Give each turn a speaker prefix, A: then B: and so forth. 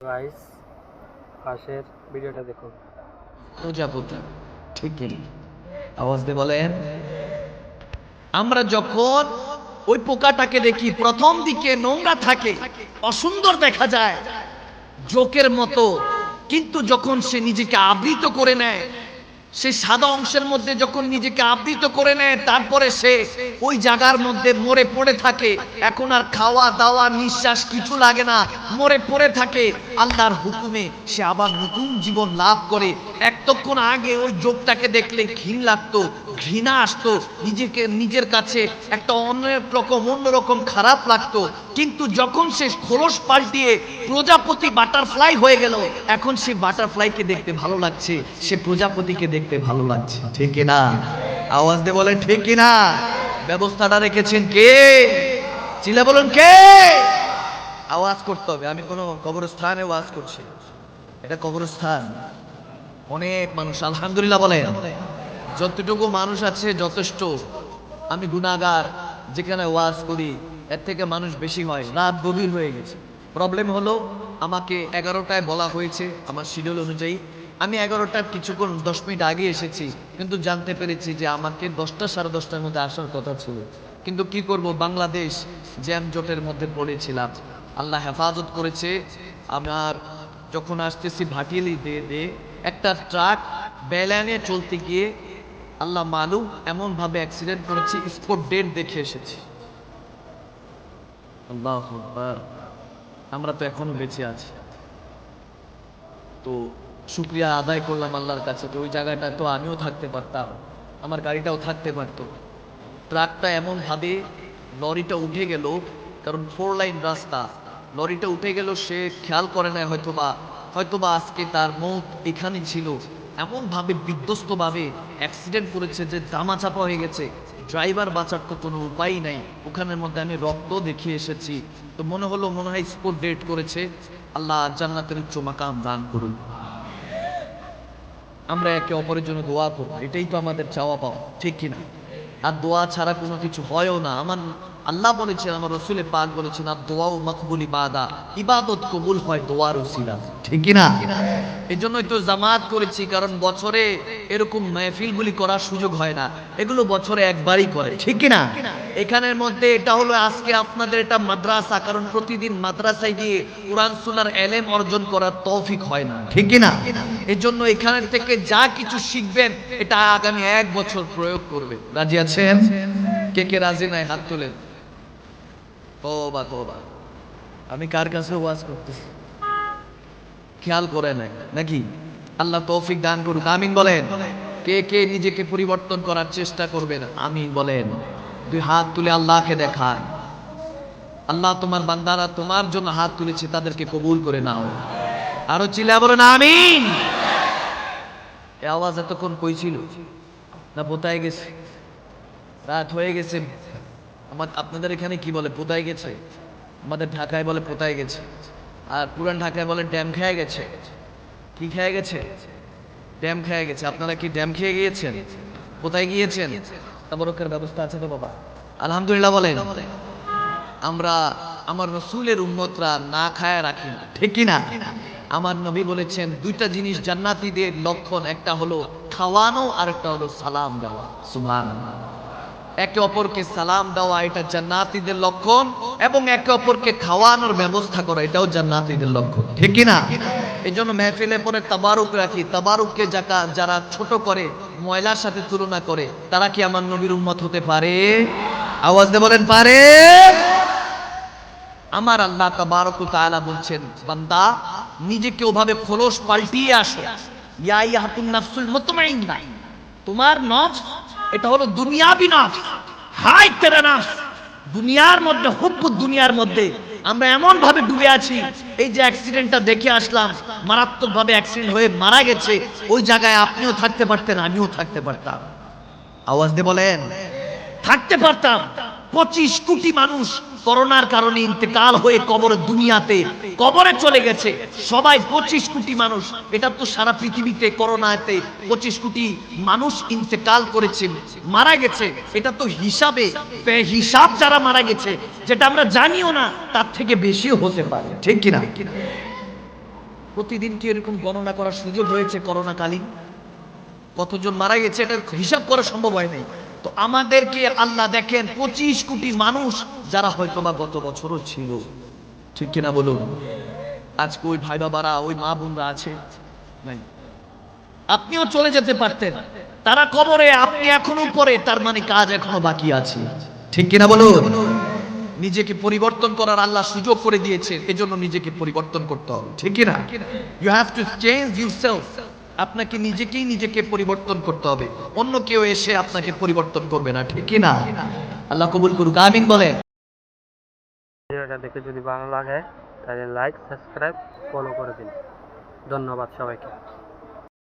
A: Guys, পাশের ভিডিওটা দেখুন।
B: প্রজাপতি ঠিকই আওয়াজ দিয়ে বলেন। আমরা যখন ওই পোকাটাকে দেখি প্রথম দিকে নোংরা থাকে, অসুন্দর দেখা যায়, জোকের মতো, কিন্তু যখন সে নিজেকে আবৃত করে নেয়, সেই সাদা অংশের মধ্যে যখন নিজেকে আবৃত করে নেয়, তারপরে সে ওই জায়গার মধ্যে মরে পড়ে থাকে। এখন আর খাওয়া দাওয়া নিঃশ্বাস কিছু লাগে না, মরে পড়ে থাকে। আল্লাহর হুকুমে সে আবার নতুন জীবন লাভ করে। এতক্ষণ আগে ওই যোগটাকে দেখলে ঘিন লাগতো, ঘৃণা আসতো, নিজের কাছে একটা অন্যরকম খারাপ লাগতো। কিন্তু যখন সে খোলস পাল্টিয়ে প্রজাপতি বাটারফ্লাই হয়ে গেল, এখন সে বাটারফ্লাইকে দেখতে ভালো লাগছে, সে প্রজাপতিকে দেখতে ভালো লাগছে। ঠিক না? আওয়াজ দিয়ে বলেন ঠিক না? ব্যবস্থাটা রেখেছেন কে? চিল্লা বলুন কে? আওয়াজ করতে হবে। আমি কোনো কবরস্থানে ওয়াজ করছি, এটা কবরস্থান। অনেক মানুষ, আলহামদুলিল্লাহ বলেন। যতটুকু মানুষ আছে যথেষ্ট। আমি গুনাহগার, যেখানে ওয়াজ করি এর থেকে মানুষ বেশি হয়। রাত গভীর হয়ে গেছে। প্রবলেম হলো, আমাকে 11টায় বলা হয়েছে আমার শিডিউল অনুযায়ী। আমি 11টার কিছুক্ষণ 10 মিনিট আগে এসেছি, কিন্তু জানতে পেরেছি যে আমাকে 10টা সাড়ে 10টার মধ্যে আসার কথা ছিল। কিন্তু কি করব, বাংলাদেশ জ্যাম জটের মধ্যে পড়েছিলাম। আল্লাহ হেফাজত করেছে। আমার যখন আসতেছি ভাটিয়ালি দিয়ে একটা ট্রাক বেলানে চলতে গিয়ে আল্লাহ মালুম এমন ভাবে অ্যাক্সিডেন্ট করেছি, স্পট ডেট দেখে এসেছি। আল্লাহু আকবার। আমরা তো এখনো বেঁচে আছি, তো শুকরিয়া আদায় করলাম আল্লাহর কাছে। তো ওই জায়গাটা তো আমিও থাকতে পারতাম, আমার গাড়িটাও থাকতে পারতো। ট্রাকটা এমন ভাবে, লরিটা উঠে গেল, কারণ 4 লাইন রাস্তা, লরিটা উঠে গেল, সে খেয়াল করে না হয়তোবা আজকে তার মৌত এখানে ছিল। এমন ভাবে বিধ্বস্ত ভাবে অ্যাক্সিডেন্ট করেছে যে দামা চাপা হয়ে গেছে। ড্রাইভার বাঁচার তো কোনো উপায় নাই। ওখানের মধ্যে আমি রক্ত দেখিয়ে এসেছি। তো মনে হয় স্পট ডেট করেছে। আল্লাহ জান্নাতের উচ্চ মাকাম দান করুন। আমরা একে অপরের জন্য দোয়া করব, এটাই তো আমাদের চাওয়া পাওয়া, ঠিক কিনা? আর দোয়া ছাড়া কোনো কিছু হয়ও না। আমার আল্লাহ বলেছেন, আমার রসুলের পাক বলেছেন, আর দোয়াও মকবুল ইবাদা, ইবাদত কবুল হয় দোয়ার উসিলা, ঠিক কিনা? এই জন্যই তো জামাত করেছি, কারণ বছরে এরকম মেহফিলগুলি করার সুযোগ হয় না। এগুলো বছরে একবারই করে, ঠিক কিনা? এখানের মধ্যে এটা হলো আজকে আপনাদের এটা মাদ্রাসা, কারণ প্রতিদিন মাদ্রাসায় গিয়ে কোরআন সুন্নাহর এলেম অর্জন করার তৌফিক হয় না, ঠিক কিনা? এই জন্য এখানের থেকে যা কিছু শিখবেন এটা আগামী 1 বছর প্রয়োগ করবে। রাজি আছেন? কে কে রাজি নাই হাত তোলেন। তওবা তওবা, আমি কার কাছে ওয়াজ করতেছি খেয়াল করে নাই নাকি? আল্লাহ তৌফিক দান করুক, আমিন বলেন। কে কে নিজেকে পরিবর্তন করার চেষ্টা করবেন, আমিন বলেন। 2 হাত তুলে আল্লাহকে দেখান, আল্লাহ তোমার বান্দারা তোমার জন্য হাত তুলেছে, তাদেরকে কবুল করে নাও। আরো চিল্লা বলেন আমিন। এই আওয়াজ এতক্ষণ কই ছিল? না পোতায় গেছে? রাত হয়ে গেছে। আপনাদের এখানে কি বলে, পোতায় গেছে? আমাদের ঢাকায় বলে পোতায় গেছে, আর পুরান ঢাকায় বলে ড্যাম খেয়ে গেছে। কি খেয়ে গেছে? ড্যাম খেয়ে গেছে। আপনারা কি ড্যাম খেয়ে গিয়েছেন? কোথায় গিয়েছেন? তাবারকের ব্যবস্থা আছে তো বাবা? আলহামদুলিল্লাহ বলেন। আমরা আমার রসুলের উম্মতরা না খায় রাখি না, ঠিক কি না? আমার নবী বলেছেন 2টা জিনিস জান্নাতীদের লক্ষণ, একটা হলো খাওয়ানো আর একটা হলো সালাম দেওয়া। সুবহানাল্লাহ। একে অপরকে সালাম দেওয়া এটা জান্নাতীদের লক্ষণ, এবং একে অপরকে খাওয়ানোর ব্যবস্থা করা এটাও জান্নাতীদের লক্ষণ, ঠিক কি না? এই জন্য মেহফিলে পরে তাবারুক রাখি। তাবারুককে যারা ছোট করে, ময়লার সাথে তুলনা করে, তারা কি আমার নবীর উম্মত হতে পারে? আওয়াজ দিয়ে বলেন পারে? আমার আল্লাহ তাবারক ওয়া তাআলা বলছেন, বান্দা নিজেকে ওভাবে খোলস পাল্টিয়ে আসো। ইয়া আইয়াতুন নাফসুল মুতমাইন্না, তোমার নফস এটা হলো দুনিয়াবি নফস। হাই তেরা নফস, দুনিয়ার মধ্যে, হুব্বুদ দুনিয়ার মধ্যে আমরা এমন ভাবে ডুবে আছি। এই যে অ্যাক্সিডেন্টটা দেখে আসলাম, মারাত্মক ভাবে অ্যাক্সিডেন্ট হয়ে মারা গেছে, ওই জায়গায় আপনিও থাকতে পারতেন, আমিও থাকতে পারতাম। আওয়াজ দিয়ে বলেন থাকতে পারতাম। 25 কোটি মানুষ করোনার কারণে ইন্তেকাল হয়ে কবরে চলে গেছে। সবাই 25 কোটি মানুষ, এটা তো সারা পৃথিবীতে করোনাতে 25 কোটি মানুষ ইন্তেকাল করেছে, মারা গেছে। এটা তো হিসাবে হিসাব যারা মারা গেছে, যেটা আমরা জানিও না, তার থেকে বেশিও হতে পারে, ঠিক কিনা? প্রতিদিন কি এরকম গণনা করার সুযোগ হয়েছে করোনাকালীন? কতজন মারা গেছে এটা হিসাব করা সম্ভব হয় নাই। তো আমাদেরকে আল্লাহ দেখেন 25 কোটি মানুষ যারা হয়তো বা গত বছরও ছিল, ঠিক কিনা বলুন? আজকে ওই ভাই বাবারা ওই মা বোনরা আছে নাই? আপনিও চলে যেতে পারতেন, তারা কবরে, আপনি এখনো পরে, তার মানে কাজ এখনো বাকি আছে, ঠিক কিনা বলুন? নিজেকে পরিবর্তন করার আল্লাহ সুযোগ করে দিয়েছে, এজন্য নিজেকে পরিবর্তন করতে হবে, ঠিক কিনা? You have to change yourself. আপনাকে নিজেকে পরিবর্তন করতে হবে, অন্য কেউ এসে আপনাকে পরিবর্তন করবে না, ঠিক কিনা? আল্লাহ কবুল করুক, আমিন বলে।
A: ভিডিওটা দেখে যদি ভালো লাগে তাহলে লাইক, সাবস্ক্রাইব, ফলো করে দিন। ধন্যবাদ সবাইকে।